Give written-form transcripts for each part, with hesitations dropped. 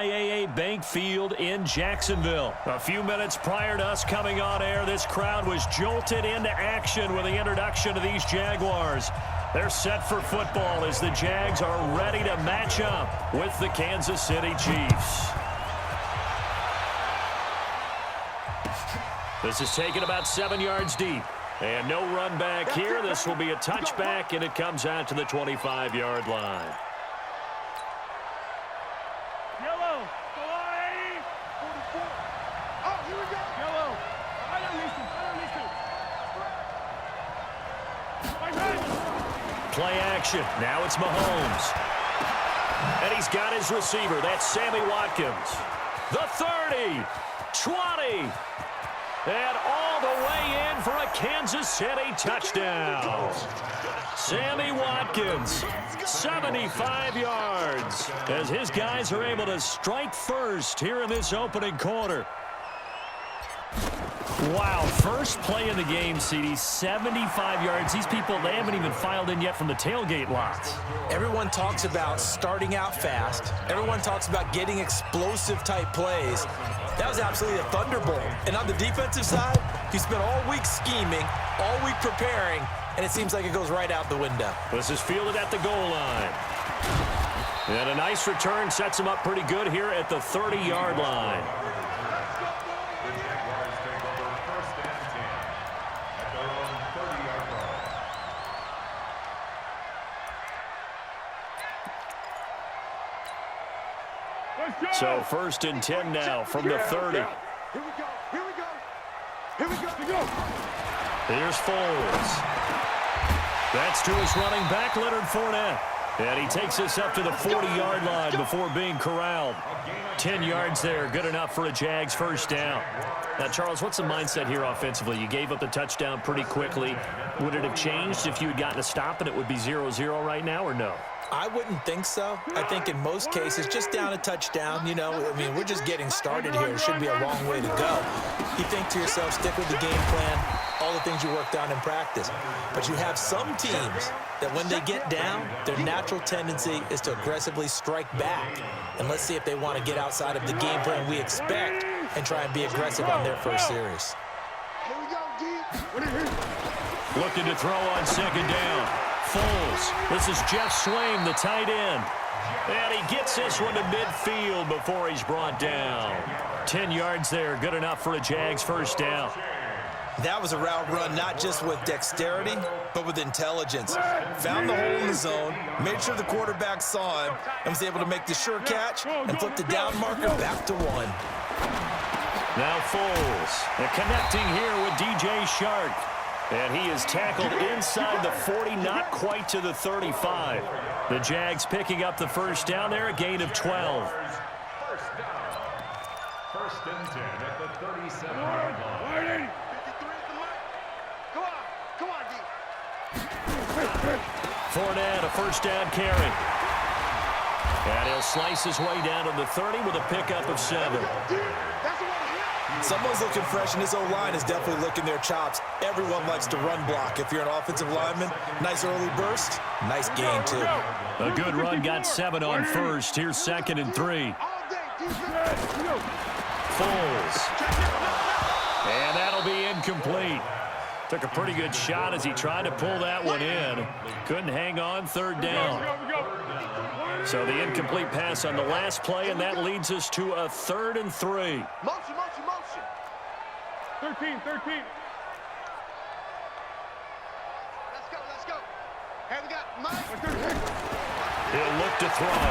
TIAA Bank Field in Jacksonville. A few minutes prior to us coming on air, this crowd was jolted into action with the introduction of these Jaguars. They're set for football as the Jags are ready to match up with the Kansas City Chiefs. This is taken about 7 yards deep. And no run back here. This will be a touchback, and it comes out to the 25-yard line. Yellow. Oh, here we go. Yellow. I don't listen. Play action. Now it's Mahomes. And he's got his receiver. That's Sammy Watkins. The 30. 20. And all the way in for a Kansas City touchdown. Sammy Watkins, 75 yards, as his guys are able to strike first here in this opening quarter. Wow, first play in the game, CD, 75 yards. These people, they haven't even filed in yet from the tailgate lots. Everyone talks about starting out fast. Everyone talks about getting explosive-type plays. That was absolutely a thunderbolt. And on the defensive side, he spent all week scheming, all week preparing, and it seems like it goes right out the window. This is fielded at the goal line. And a nice return sets him up pretty good here at the 30-yard line. So 1st and 10 now from the 30. Here we go. Here we go. Here we go. Here we go. Here's Foles. That's to his running back, Leonard Fournette. And he takes us up to the 40-yard line before being corralled. 10 yards there, good enough for a Jags first down. Now, Charles, what's the mindset here offensively? You gave up the touchdown pretty quickly. Would it have changed if you had gotten a stop and it would be 0-0 right now, or no? I wouldn't think so. I think in most cases, just down a touchdown, you know, I mean, we're just getting started here. It shouldn't be a long way to go. You think to yourself, stick with the game plan, all the things you worked on in practice. But you have some teams that when they get down, their natural tendency is to aggressively strike back. And let's see if they want to get outside of the game plan we expect and try and be aggressive on their first series. Here we go, D. Looking to throw on 2nd down. Foles. This is Jeff Swain, the tight end. And he gets this one to midfield before he's brought down. 10 yards there, good enough for a Jags first down. That was a route run not just with dexterity, but with intelligence. Found the hole in the zone, made sure the quarterback saw him, and was able to make the sure catch and flip the down marker back to 1. Now Foles, and connecting here with DJ Shark. And he is tackled inside the 40, not quite to the 35. The Jags picking up the first down there, a gain of 12. First and 10 at the 37-yard line. Come on, D. Fournette, a first down carry. And he'll slice his way down to the 30 with a pickup of 7. Someone's looking fresh, and his O-line is definitely licking their chops. Everyone likes to run block. If you're an offensive lineman, nice early burst, nice gain, too. A good run, got 7 on first. Here's 2nd and 3. Foles. And that'll be incomplete. Took a pretty good shot as he tried to pull that one in. Couldn't hang on, 3rd down. So the incomplete pass on the last play, and that leads us to a 3rd and 3. Motion. 13. Let's go. Hey, we got Mike. He'll look to throw.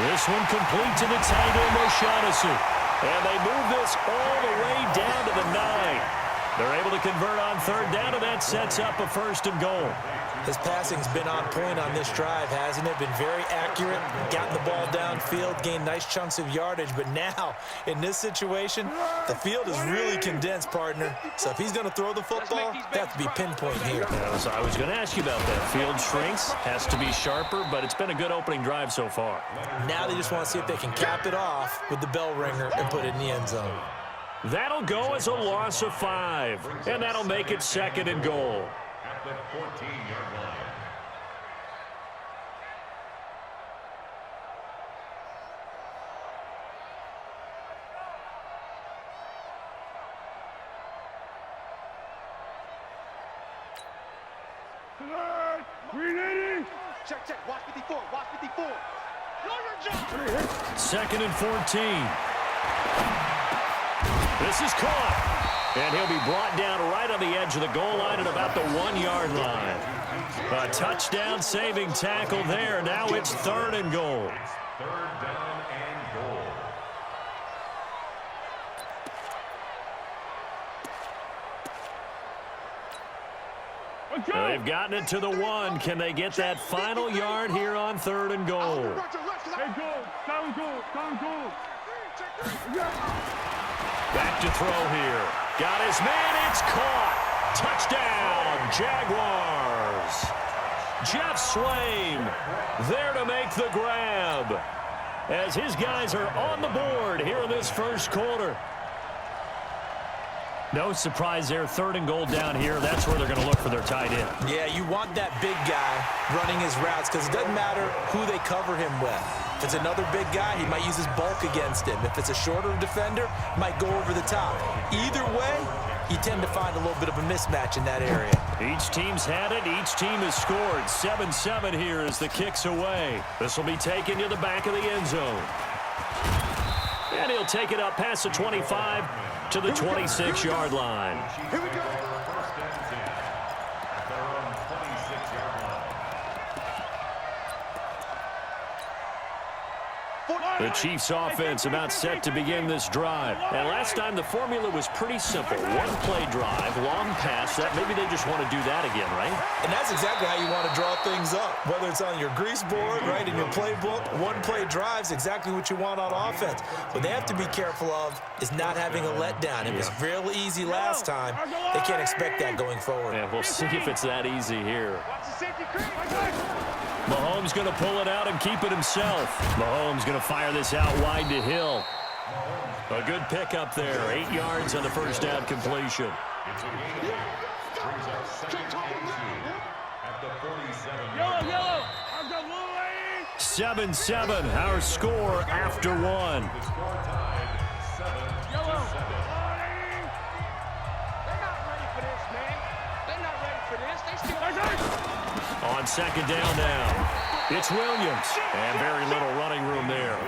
This one complete to the tight end, O'Shaughnessy. And they move this all the way down to the 9. They're able to convert on 3rd down, and that sets up a 1st and goal. His passing's been on point on this drive, hasn't it? Been very accurate, gotten the ball downfield, gained nice chunks of yardage. But now, in this situation, the field is really condensed, partner. So if he's going to throw the football, they have to be pinpoint here. I was going to ask you about that. Field shrinks, has to be sharper, but it's been a good opening drive so far. Now they just want to see if they can cap it off with the bell ringer and put it in the end zone. That'll go as a loss of 5, and that'll make it 2nd and goal. At the 14-yard line. Check, check. Watch 54. Watch 54. Second and 14. This is caught. And he'll be brought down right on the edge of the goal line at about the 1-yard line. A touchdown saving tackle there. Now it's 3rd and goal. Third down and goal. They've gotten it to the 1. Can they get that final yard here on 3rd and goal? Back to throw here. Got his man. It's caught. Touchdown, Jaguars. Jeff Swain there to make the grab as his guys are on the board here in this first quarter. No surprise there, 3rd and goal down here. That's where they're going to look for their tight end. Yeah, you want that big guy running his routes because it doesn't matter who they cover him with. If it's another big guy, he might use his bulk against him. If it's a shorter defender, might go over the top. Either way, you tend to find a little bit of a mismatch in that area. Each team's had it. Each team has scored. 7-7 here as the kick's away. This will be taken to the back of the end zone. And he'll take it up past the 25 to the 26-yard line. Here we go. First and 10 at their own 26-yard line. The Chiefs offense about set to begin this drive. And last time the formula was pretty simple. One-play drive, long pass. That maybe they just want to do that again, right? And that's exactly how you want to draw things up. Whether it's on your grease board, right, in your playbook, one-play drive's exactly what you want on offense. What they have to be careful of is not having a letdown. It was real easy last time. They can't expect that going forward. Yeah, we'll see if it's that easy here. Mahomes going to pull it out and keep it himself. Mahomes going to fire this out wide to Hill. A good pickup there. 8 yards on the first down completion. It's a gain. Brings up 2nd and 2 at the 47-yard line. 7-7, our score after 1. The score tied 7-7. They're not ready for this, man. They're not ready for this. They still... On 2nd down now. It's Williams. And very little running room there.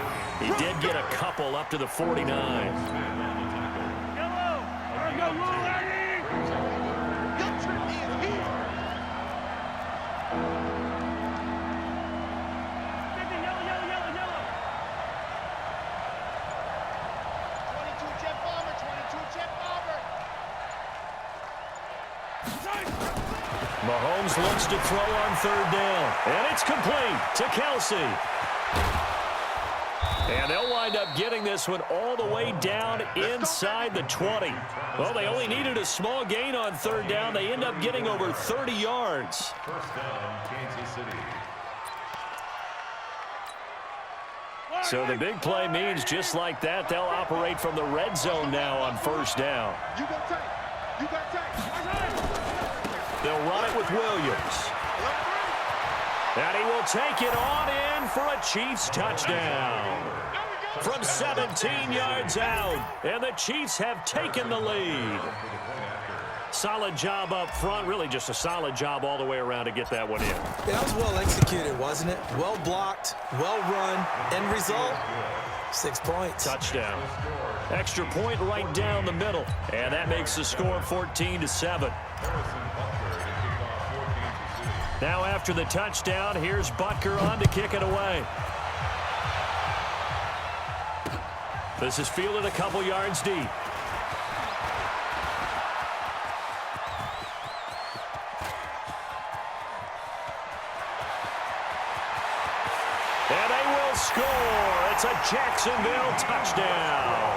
He did get a couple up to the 49. Mahomes looks to throw on 3rd down. And it's complete to Kelsey. And they'll wind up getting this one all the way down inside the 20. Well, they only needed a small gain on 3rd down. They end up getting over 30 yards. First down, Kansas City. So the big play means just like that, they'll operate from the red zone now on 1st down. You got tape. You got tape. They'll run it with Williams. And he will take it on in for a Chiefs touchdown. From 17 yards out. And the Chiefs have taken the lead. Solid job up front. Really just a solid job all the way around to get that one in. Yeah, that was well executed, wasn't it? Well blocked, well run. End result, 6 points. Touchdown. Extra point right down the middle. And that makes the score 14-7. Now after the touchdown, here's Butker on to kick it away. This is fielded a couple yards deep. And they will score. It's a Jacksonville touchdown.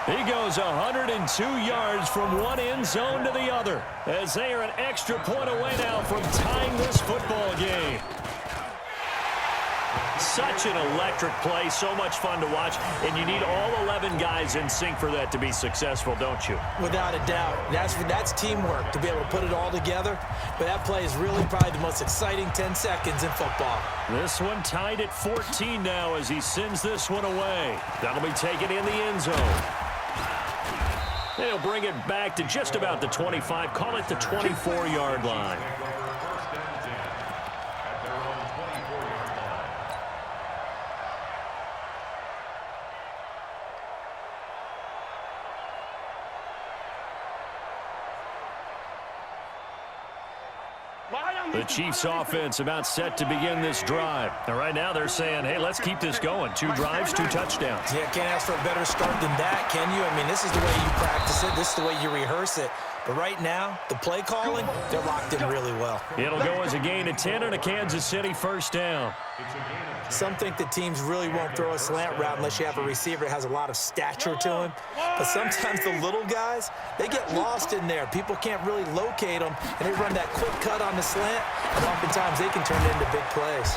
He goes 102 yards from one end zone to the other as they are an extra point away now from tying this football game. Such an electric play, so much fun to watch, and you need all 11 guys in sync for that to be successful, don't you? Without a doubt. That's teamwork to be able to put it all together. But that play is really probably the most exciting 10 seconds in football. This one tied at 14 now as he sends this one away. That'll be taken in the end zone. They'll bring it back to just about the 25, call it the 24-yard line. The Chiefs offense about set to begin this drive. And right now they're saying, hey, let's keep this going. 2 drives, 2 touchdowns. Yeah, can't ask for a better start than that, can you? I mean, this is the way you practice it. This is the way you rehearse it. But right now, the play calling, they're locked in really well. It'll go as a gain of 10 and a Kansas City first down. Some think that teams really won't throw a slant route unless you have a receiver that has a lot of stature to him. But sometimes the little guys, they get lost in there. People can't really locate them, and they run that quick cut on the slant, and oftentimes they can turn it into big plays.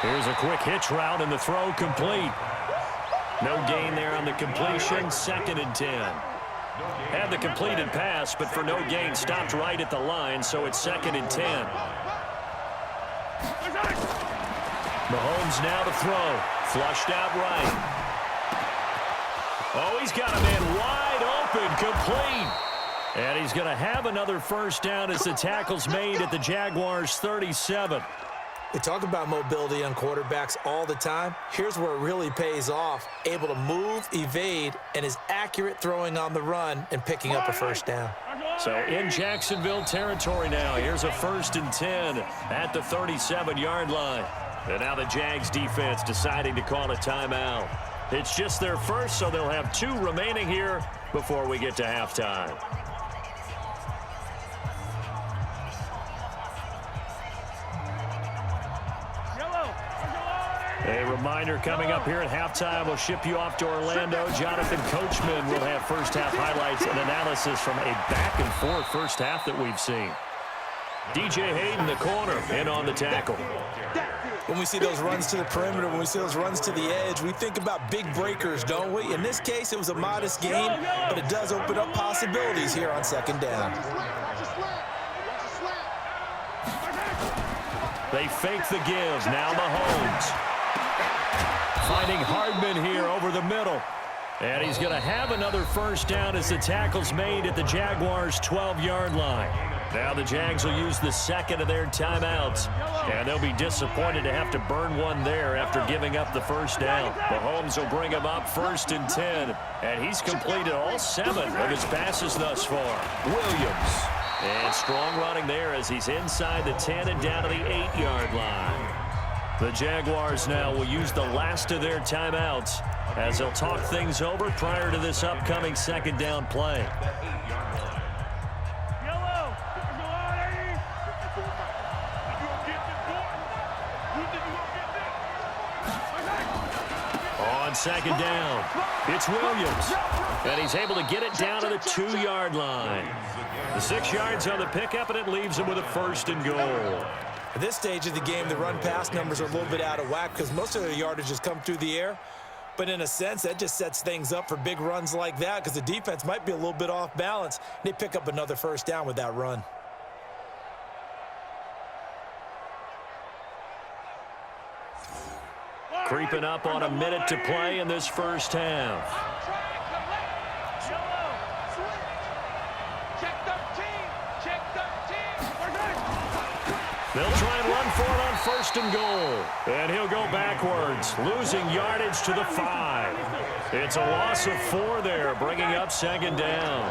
Here's a quick hitch route, and the throw complete. No gain there on the completion, 2nd and 10. Had the completed pass, but for no gain, stopped right at the line, so it's 2nd and 10. Mahomes now to throw. Flushed out right. Oh, he's got a man wide open, complete. And he's going to have another first down as the tackle's made at the Jaguars' 37. We talk about mobility on quarterbacks all the time. Here's where it really pays off. Able to move, evade, and is accurate throwing on the run and picking up a first down. So in Jacksonville territory now. Here's a 1st and 10 at the 37-yard line. And now the Jags defense deciding to call a timeout. It's just their first, so they'll have 2 remaining here before we get to halftime. A reminder coming up here at halftime. We'll ship you off to Orlando. Jonathan Coachman will have first-half highlights and analysis from a back-and-forth first half that we've seen. DJ Hayden, the corner, in on the tackle. When we see those runs to the perimeter, when we see those runs to the edge, we think about big breakers, don't we? In this case, it was a modest gain, but it does open up possibilities here on 2nd down. They fake the give. Now Mahomes. Finding Hardman here over the middle. And he's going to have another first down as the tackle's made at the Jaguars' 12-yard line. Now the Jags will use the 2nd of their timeouts. And they'll be disappointed to have to burn one there after giving up the first down. Mahomes will bring him up 1st and 10. And he's completed all 7 of his passes thus far. Williams. And strong running there as he's inside the 10 and down to the 8-yard line. The Jaguars now will use the last of their timeouts as they'll talk things over prior to this upcoming 2nd down play. On 2nd down, it's Williams. And he's able to get it down to the 2-yard line. The 6 yards on the pickup, and it leaves him with a 1st and goal. At this stage of the game, the run-pass numbers are a little bit out of whack because most of their yardage has come through the air. But in a sense, that just sets things up for big runs like that because the defense might be a little bit off balance. They pick up another first down with that run. Creeping up on a minute to play in this first half. They'll try and run for it on 1st and goal. And he'll go backwards, losing yardage to the 5. It's a loss of 4 there, bringing up 2nd down.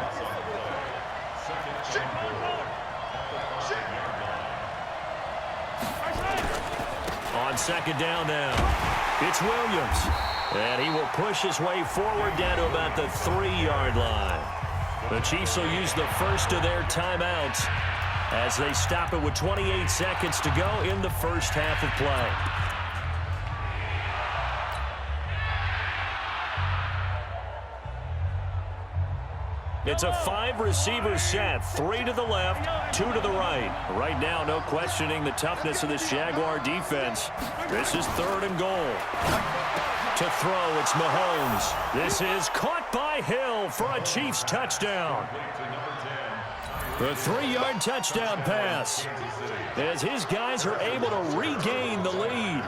On 2nd down now, it's Williams. And he will push his way forward down to about the 3-yard line. The Chiefs will use the first of their timeouts as they stop it with 28 seconds to go in the first half of play. It's a 5-receiver set, 3 to the left, 2 to the right. Right now, no questioning the toughness of this Jaguar defense. This is 3rd and goal. To throw, it's Mahomes. This is caught by Hill for a Chiefs touchdown. The 3-yard touchdown pass as his guys are able to regain the lead.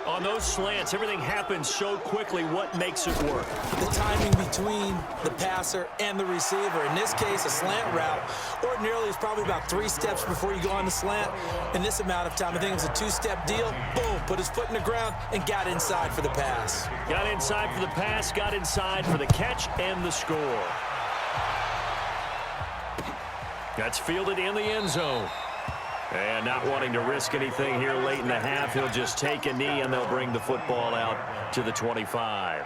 On those slants, everything happens so quickly. What makes it work? The timing between the passer and the receiver. In this case, a slant route. Ordinarily, it's probably about 3 steps before you go on the slant. In this amount of time, I think it was a 2-step deal. Boom, put his foot in the ground and got inside for the pass. Got inside for the pass, got inside for the catch and the score. That's fielded in the end zone. And not wanting to risk anything here late in the half, he'll just take a knee, and they'll bring the football out to the 25.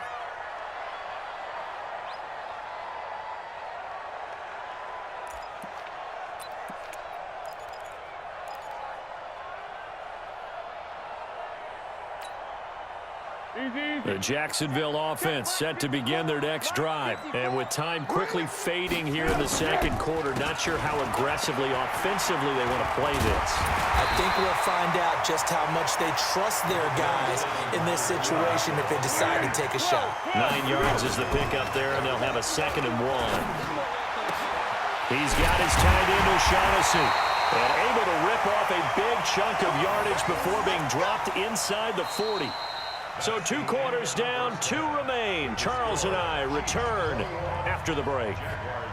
The Jacksonville offense set to begin their next drive. And with time quickly fading here in the second quarter, not sure how aggressively, offensively they want to play this. I think we'll find out just how much they trust their guys in this situation if they decide to take a shot. 9 yards is the pickup there, and they'll have a 2nd and 1. He's got his tight end O'Shaughnessy, and able to rip off a big chunk of yardage before being dropped inside the 40. So 2 quarters down, 2 remain. Charles and I return after the break.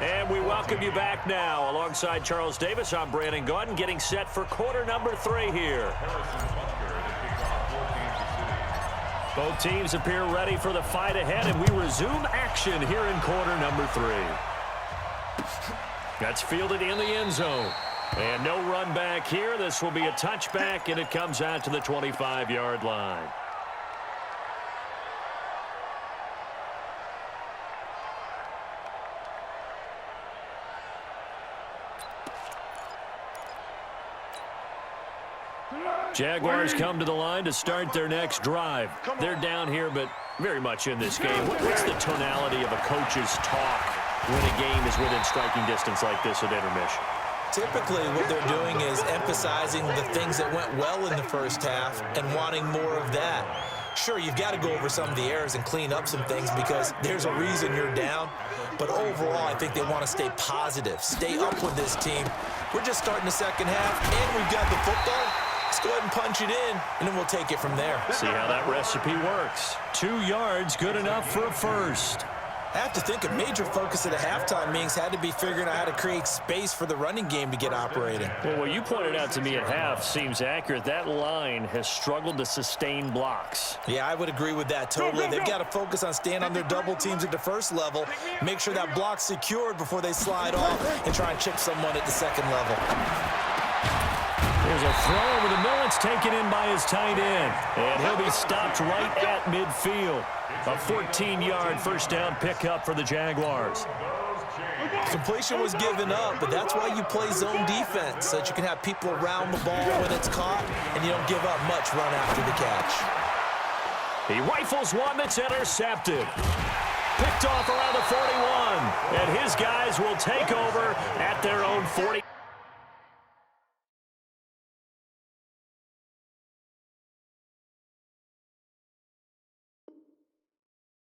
And we welcome you back now. Alongside Charles Davis, I'm Brandon Gaudin, getting set for quarter number 3 here. Both teams appear ready for the fight ahead, and we resume action here in quarter number 3. That's fielded in the end zone. And no run back here. This will be a touchback, and it comes out to the 25-yard line. Jaguars come to the line to start their next drive. They're down here, but very much in this game. What's the tonality of a coach's talk when a game is within striking distance like this at intermission? Typically, what they're doing is emphasizing the things that went well in the first half and wanting more of that. Sure, you've got to go over some of the errors and clean up some things because there's a reason you're down. But overall, I think they want to stay positive, stay up with this team. We're just starting the second half, and we've got the football. Let's go ahead and punch it in, and then we'll take it from there. See how that recipe works. 2 yards, good enough for a first. I have to think a major focus at the halftime meetings had to be figuring out how to create space for the running game to get operating. Well, what you pointed out to me at half seems accurate. That line has struggled to sustain blocks. Yeah, I would agree with that totally. They've got to focus on staying on their double teams at the first level, make sure that block's secured before they slide off and try and chip someone at the second level. There's a throw over the middle. It's taken in by his tight end. And he'll be stopped right at midfield. A 14-yard first down pickup for the Jaguars. Completion was given up, but that's why you play zone defense, so that you can have people around the ball when it's caught, and you don't give up much run after the catch. He rifles one that's intercepted. Picked off around the 41. And his guys will take over at their own 40.